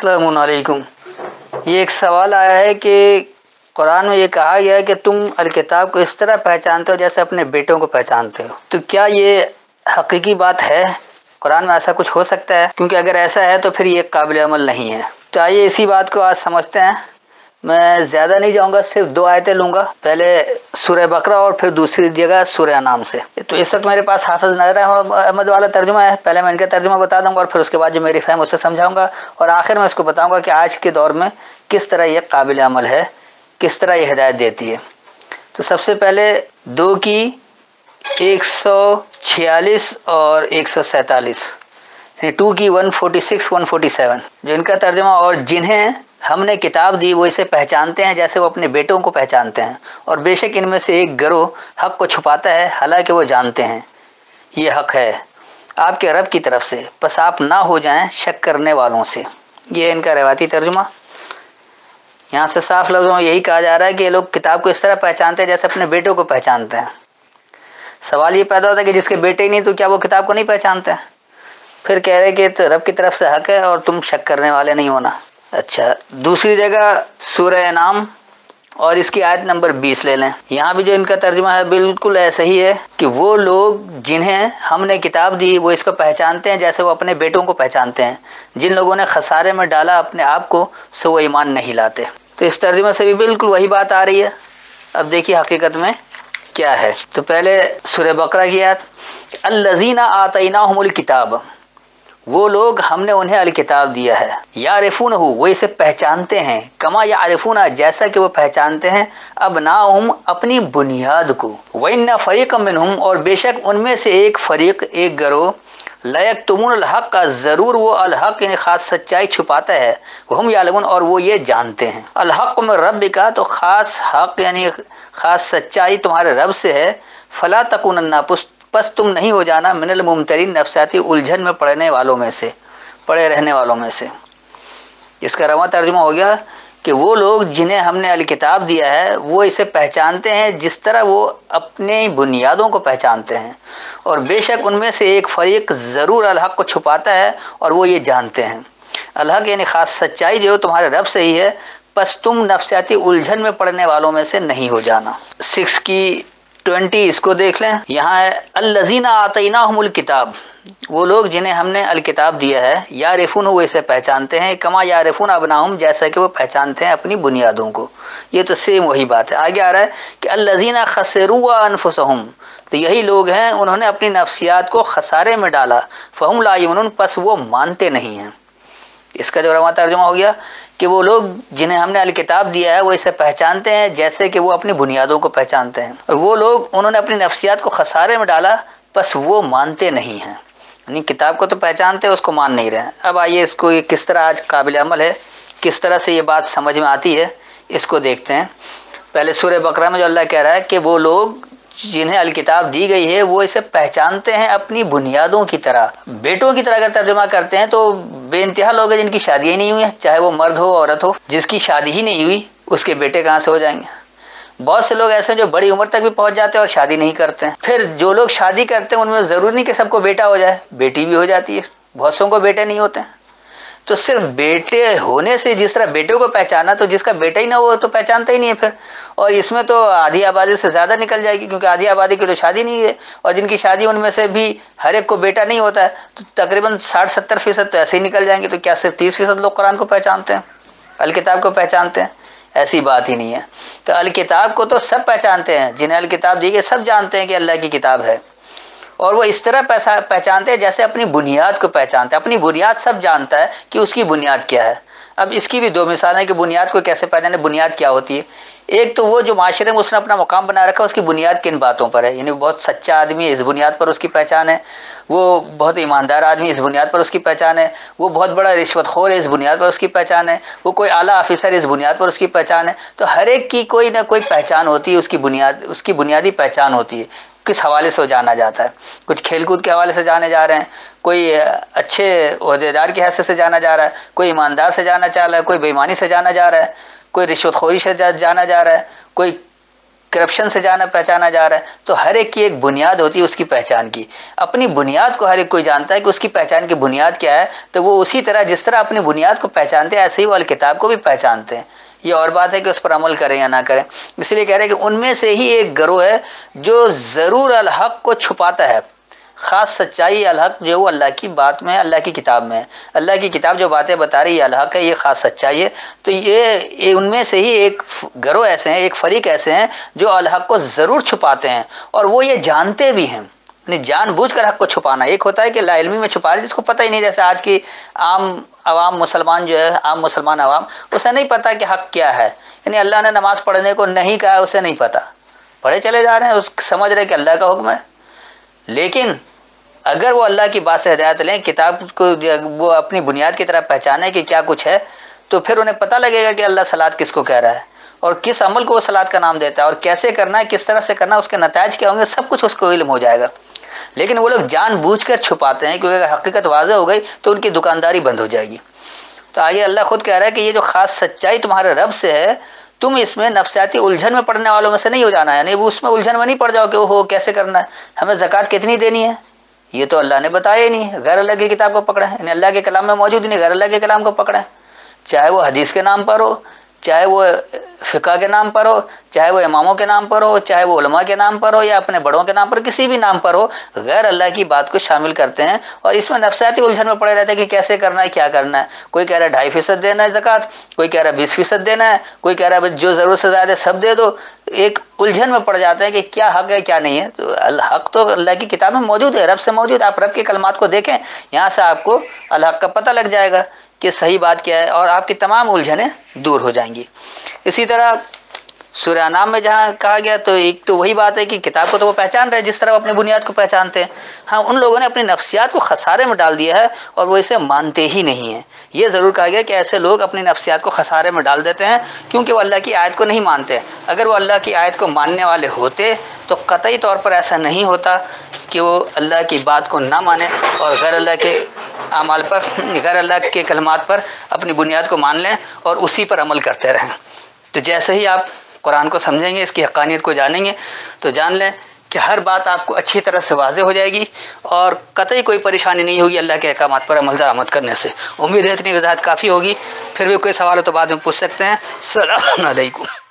السلام علیکم۔ یہ ایک سوال آیا ہے کہ قرآن میں یہ کہا گیا ہے کہ تم الکتاب کو اس طرح پہچانتے ہو جیسے اپنے بیٹوں کو پہچانتے ہو، تو کیا یہ حقیقی بات ہے؟ قرآن میں ایسا کچھ ہو سکتا ہے؟ کیونکہ اگر ایسا ہے تو پھر یہ قابل عمل نہیں ہے۔ تو آئیے اسی بات کو آج سمجھتے ہیں۔ میں زیادہ نہیں جاؤں گا، صرف 2 آیتیں لوں گا، پہلے سورہ بقرہ اور پھر دوسری جگہ سورہ انعام سے۔ تو اس وقت میرے پاس حافظ نذیر احمد والا ترجمہ ہے، پہلے میں ان کا ترجمہ بتا دوں گا اور پھر اس کے بعد جو میری فہم اسے سمجھاؤں گا، اور آخر میں اس کو بتاؤں گا کہ آج کے دور میں کس طرح یہ قابل عمل ہے، کس طرح یہ ہدایت دیتی ہے۔ تو سب سے پہلے 2 کی 146 اور 147، یعنی 2 کی 146 147 جو ان کا ترجمہ، اور جنہیں ہم نے کتاب دی وہ اسے پہچانتے ہیں جیسے وہ اپنے بیٹوں کو پہچانتے ہیں، اور بے شک ان میں سے ایک گروہ حق کو چھپاتا ہے حالانکہ وہ جانتے ہیں یہ حق ہے آپ کے رب کی طرف سے، بس آپ نہ ہو جائیں شک کرنے والوں سے۔ یہ ان کا روایتی ترجمہ۔ یہاں سے صاف لفظوں میں یہی کہا جا رہا ہے کہ یہ لوگ کتاب کو اس طرح پہچانتے ہیں جیسے اپنے بیٹوں کو پہچانتے ہیں۔ سوال یہ پیدا ہوتا ہے کہ جس کے بیٹے ہی نہیں تو کیا وہ کتاب کو نہیں پہچانتے ہیں؟ پھر کہہ رہے کہ تو رب کی طرف سے حق ہے اور تم شک کرنے والے نہیں ہونا۔ اچھا، دوسری جگہ سورہ انعام اور اس کی آیت نمبر 20 لے لیں۔ یہاں بھی جو ان کا ترجمہ ہے بالکل ایسا ہی ہے کہ وہ لوگ جنہیں ہم نے کتاب دی وہ اس کو پہچانتے ہیں جیسے وہ اپنے بیٹوں کو پہچانتے ہیں، جن لوگوں نے خسارے میں ڈالا اپنے آپ کو سو وہ ایمان نہیں لاتے۔ تو اس ترجمے سے بھی بالکل وہی بات آ رہی ہے۔ اب دیکھیے حقیقت میں کیا ہے۔ تو پہلے سورہ بقرہ کی آیت، الذین آتیناہم الکتاب، وہ لوگ ہم نے انہیں الکتاب دیا ہے، یعرفونہ وہ اسے پہچانتے ہیں، کما یعرفون جیسا کہ وہ پہچانتے ہیں ابناءہم اپنی بنیاد کو، وَإِنَّ فَرِيقًا مِّنْهُمْ اور بے شک ان میں سے ایک فریق، ایک گروہ، لَيَكْتُمُونَ الْحَقَّ ضرور وہ الحق یعنی خاص سچائی چھپاتا ہے، وَهُمْ يَعْلَمُونَ اور وہ یہ جانتے ہیں۔ الحق من ربک تو خاص حق یعنی خاص سچائی تمہارے رب سے ہے، فلا تکونن پس تم نہیں ہو جانا من الممترین نفسیاتی الجھن میں پڑنے والوں میں سے، پڑے رہنے والوں میں سے۔ اس کا رواں ترجمہ ہو گیا کہ وہ لوگ جنہیں ہم نے الکتاب دیا ہے وہ اسے پہچانتے ہیں جس طرح وہ اپنے بنیادوں کو پہچانتے ہیں، اور بے شک ان میں سے ایک فریق ضرور الحق کو چھپاتا ہے اور وہ یہ جانتے ہیں۔ الحق یعنی خاص سچائی جو تمہارے رب سے ہی ہے، پس تم نفسیاتی الجھن میں پڑنے والوں میں سے نہیں ہو جانا۔ 6 کی 20 اس کو دیکھ لیں۔ یہاں ہے الذین آتیناہم الکتاب، وہ لوگ جنہیں ہم نے الکتاب دیا ہے، یعرفون وہ اسے پہچانتے ہیں، کما یعرفون ابناہم جیسا کہ وہ پہچانتے ہیں اپنی بنیادوں کو۔ یہ تو سیم وہی بات ہے۔ آگے آ رہا ہے کہ الذین خسروا انفسہم، تو یہی لوگ ہیں انہوں نے اپنی نفسیات کو خسارے میں ڈالا، فہم لا یؤمنون پس وہ مانتے نہیں ہیں۔ اس کا جو رواں ترجمہ ہو گیا کہ وہ لوگ جنہیں ہم نے الکتاب دیا ہے وہ اسے پہچانتے ہیں جیسے کہ وہ اپنی بنیادوں کو پہچانتے ہیں، اور وہ لوگ انہوں نے اپنی نفسیات کو خسارے میں ڈالا پس وہ مانتے نہیں ہیں، یعنی کتاب کو تو پہچانتے ہیں اس کو مان نہیں رہے ہیں۔ اب آئیے اس کو کس طرح آج قابل عمل ہے، کس طرح سے یہ بات سمجھ میں آتی ہے، اس کو دیکھتے ہیں۔ پہلے سورہ بقرہ میں جو اللہ کہہ رہا ہے کہ وہ لوگ جنہیں الکتاب دی گئی ہے وہ اسے پہچانتے ہیں اپنی بنیادوں کی طرح، بیٹوں کی طرح اگر ترجمہ کرتے ہیں تو بے انتہا لوگ ہیں جن کی شادی ہی نہیں ہوئی ہیں، چاہے وہ مرد ہو عورت ہو، جس کی شادی ہی نہیں ہوئی اس کے بیٹے کہاں سے ہو جائیں گے؟ بہت سے لوگ ایسے ہیں جو بڑی عمر تک بھی پہنچ جاتے ہیں اور شادی نہیں کرتے ہیں۔ پھر جو لوگ شادی کرتے ہیں ان میں ضروری نہیں کہ سب کو بیٹا ہو جائے، بیٹی بھی ہو جاتی ہے، بہت سوں کو بیٹے نہیں ہوتے ہیں۔ تو صرف بیٹے ہونے سے جس طرح بیٹوں کو پہچانا، تو جس کا بیٹا ہی نہ ہو تو پہچانتا ہی نہیں ہے پھر، اور اس میں تو آدھی آبادی سے زیادہ نکل جائے گی، کیونکہ آدھی آبادی کی تو شادی نہیں ہے، اور جن کی شادی ان میں سے بھی ہر ایک کو بیٹا نہیں ہوتا ہے، تو تقریباً 60-70% تو ایسے ہی نکل جائیں گے۔ تو کیا صرف 30% لوگ قرآن کو پہچانتے ہیں، الکتاب کو پہچانتے ہیں؟ ایسی بات ہی نہیں ہے۔ تو الکتاب کو تو سب پہچانتے ہیں، جنہیں الکتاب دی گئی سب جانتے ہیں کہ اللہ کی کتاب ہے، اور وہ اس طرح پہچانتے ہیں جیسے اپنی بنیاد کو پہچانتے ہیں۔ اپنی بنیاد سب جانتا ہے کہ اس کی بنیاد کیا ہے۔ اب اس کی بھی 2 مثالیں کہ بنیاد کو کیسے پہچانے، بنیاد کیا ہوتی ہے۔ ایک تو وہ جو معاشرے میں اس نے اپنا مقام بنا رکھا ہے، اس کی بنیاد کن باتوں پر ہے، یعنی وہ بہت سچا آدمی ہے اس بنیاد پر اس کی پہچان ہے، وہ بہت ایماندار آدمی اس بنیاد پر اس کی پہچان ہے، وہ بہت بڑا رشوت خور ہے اس بنیاد پر اس کی پہچان ہے، وہ کوئی اعلیٰ آفیسر اس بنیاد پر اس کی پہچان ہے۔ تو ہر ایک کی کوئی نہ کوئی پہچان ہوتی ہے، اس کی بنیادی پہچان ہوتی ہے، کس حوالے سے وہ جانا جاتا ہے۔ کچھ کھیل کود کے حوالے سے جانے جا رہے ہیں، کوئی اچھے عہدیدار کی حیثیت سے جانا جا رہا ہے، کوئی ایماندار سے جانا چاہ رہا ہے، کوئی بے ایمانی سے جانا جا رہا ہے، کوئی رشوت خوری سے جانا جا رہا ہے، کوئی کرپشن سے جانا پہچانا جا رہا ہے. تو ہر ایک کی ایک بنیاد ہوتی ہے اس کی پہچان کی. اپنی بنیاد کو ہر ایک کوئی جانتا ہے کہ اس کی پہچان کی بنیاد کیا ہے. تو وہ اسی طرح جس طرح اپنی بنیاد کو پہچانتے ہیں ایسے ہی وہ الکتاب کو بھی پہچانتے ہیں. یہ اور بات ہے کہ اس پر عمل کریں یا نہ کریں. اس لیے کہہ رہے ہیں کہ ان میں سے ہی ایک گروہ ہے جو ضرور الحق کو چھپاتا ہے. خاص سچائی الحق جو وہ اللہ کی بات میں ہے، اللہ کی کتاب میں ہے. اللہ کی کتاب جو باتیں بتا رہی ہے الحق ہے، یہ خاص سچائی ہے. تو یہ ان میں سے ہی ایک گروہ ایسے ہیں، ایک فریق ایسے ہیں جو الحق کو ضرور چھپاتے ہیں اور وہ یہ جانتے بھی ہیں. یعنی جان بوجھ کر حق کو چھپانا. ایک ہوتا ہے کہ لا علمی میں چھپا رہے جس کو پتہ ہی نہیں، جیسے آج کی عوام مسلمان جو ہے، عام مسلمان عوام، اسے نہیں پتہ کہ حق کیا ہے. یعنی اللہ نے نماز پڑھنے کو نہیں کہا ہے، اسے نہیں پتہ، پڑھے چلے جا رہے ہیں، اس سمجھ رہے کہ اللہ کا حکم ہے. لیکن اگر وہ اللہ کی بات سے ہدایت لیں، کتاب کو وہ اپنی بنیاد کی طرح پہچانے کہ کیا کچھ ہے، تو پھر انہیں پتہ لگے گا کہ اللہ صلاۃ کس کو کہہ رہا ہے اور کس عمل کو وہ صلاۃ کا نام دیتا ہے اور کیسے کرنا ہے، کس طرح سے کرنا ہے، اس کے نتائج کیا ہوں گے، سب کچھ اس کو علم ہو جائے گا. لیکن وہ لوگ جان بوجھ کر چھپاتے ہیں کیونکہ اگر حقیقت واضح ہو گئی تو ان کی دکانداری بند ہو جائے گی. تو آگے اللہ خود کہہ رہا ہے کہ یہ جو خاص سچائی تمہارے رب سے ہے، تم اس میں نفسیاتی الجھن میں پڑنے والوں میں سے نہیں ہو جانا ہے. یعنی وہ اس میں الجھن میں نہیں پڑ جاؤ کہ وہ کیسے کرنا ہے، ہمیں زکوٰۃ کتنی دینی ہے، یہ تو اللہ نے بتایا ہی نہیں. غیر اللہ کی کتاب کو پکڑا ہے، یعنی اللہ کے کلام میں موجود نہیں، غیر اللہ کے کلام کو پکڑا ہے. چاہے وہ حدیث کے نام پر ہو، چاہے وہ فقہ کے نام پر ہو، چاہے وہ اماموں کے نام پر ہو، چاہے وہ علماء کے نام پر ہو یا اپنے بڑوں کے نام پر، کسی بھی نام پر ہو، غیر اللہ کی بات کو شامل کرتے ہیں اور اس میں نفسیاتی الجھن میں پڑے رہتے ہیں کہ کیسے کرنا ہے، کیا کرنا ہے. کوئی کہہ رہا ہے 2.5% دینا ہے زکوٰۃ، کوئی کہہ رہا ہے 20% دینا ہے، کوئی کہہ رہا ہے جو ضرورت سے زیادہ سب دے دو. ایک الجھن میں پڑ جاتے ہیں کہ کیا حق ہے کیا نہیں ہے. تو الحق تو اللہ کی کتاب میں موجود ہے، رب سے موجود ہے. آپ رب کے کلمات کو دیکھیں، یہاں سے آپ کو الحق کا پتہ لگ جائے گا کہ صحیح بات کیا ہے اور آپ کی تمام الجھنیں دور ہو جائیں گی. اسی طرح سورہ انعام میں جہاں کہا گیا تو ایک تو وہی بات ہے کہ کتاب کو تو وہ پہچان رہے جس طرح وہ اپنی بنیاد کو پہچانتے ہیں. ہاں، ان لوگوں نے اپنی نفسیات کو خسارے میں ڈال دیا ہے اور وہ اسے مانتے ہی نہیں ہیں. یہ ضرور کہا گیا کہ ایسے لوگ اپنی نفسیات کو خسارے میں ڈال دیتے ہیں کیونکہ وہ اللہ کی آیت کو نہیں مانتے. اگر وہ اللہ کی آیت کو ماننے والے ہوتے تو قطعی طور پر ایسا نہیں ہوتا کہ وہ اللہ کی بات کو نہ مانیں اور غیر اللہ کے اعمال پر، غیر اللہ کے کلمات پر اپنی بنیاد کو مان لیں اور اسی پر عمل کرتے رہیں. تو جیسے ہی آپ قرآن کو سمجھیں گے، اس کی حقانیت کو جانیں گے، تو جان لیں کہ ہر بات آپ کو اچھی طرح سے واضح ہو جائے گی اور قطعی کوئی پریشانی نہیں ہوگی اللہ کے احکامات پر عمل درآمد کرنے سے. امید ہے اتنی وضاحت کافی ہوگی. پھر بھی کوئی سوال ہو تو بعد میں پوچھ سکتے ہیں. السلام علیکم.